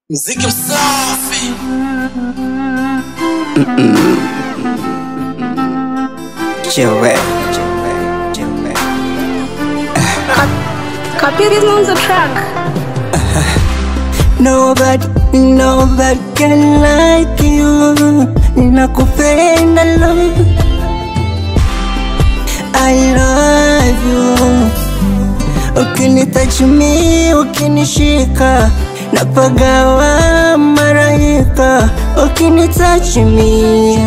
Mziki msafi. Joey. Kapiri on the track. Nobody can like you. Ninakupenda love. I love you. Ukinitouch me, ukinishika napagawa maraika. Ukinitouch me,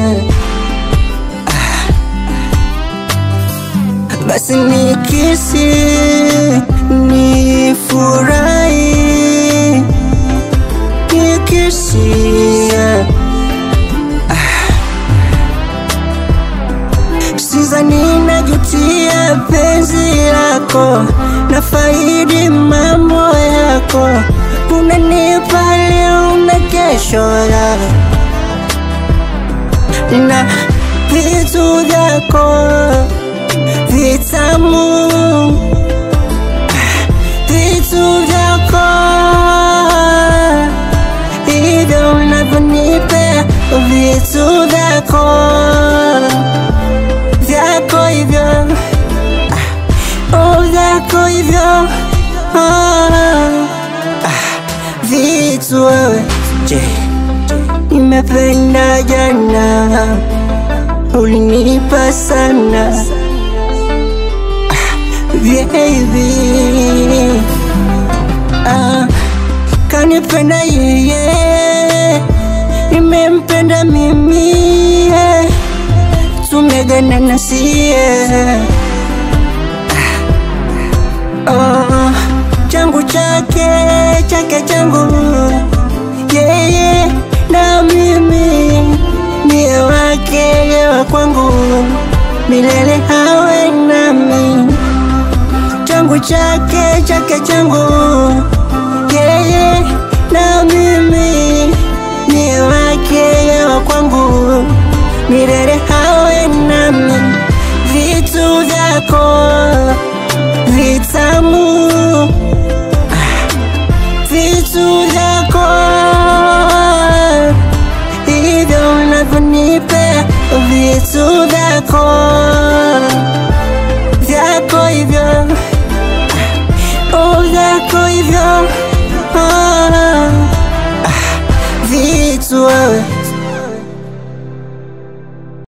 basi nikisi nifurahi, nikisi sizani najutia penzi lako, na faidi mambo yako. Unanipa leo na kesho ya na vitu vyako vitamu, vitu vyako hivyo unavyonipa, vitu vyako vyako hivyo, vyako hivyo, vitu wewe. Je, nimependa jana, ulinipa sana baby, kanipenda yeye, nimempenda mimi, tumegana nasie, changu chake, chake changu, yeye na mimi, niye wake, yewa kwangu, milele hawe nami. Changu chake, chake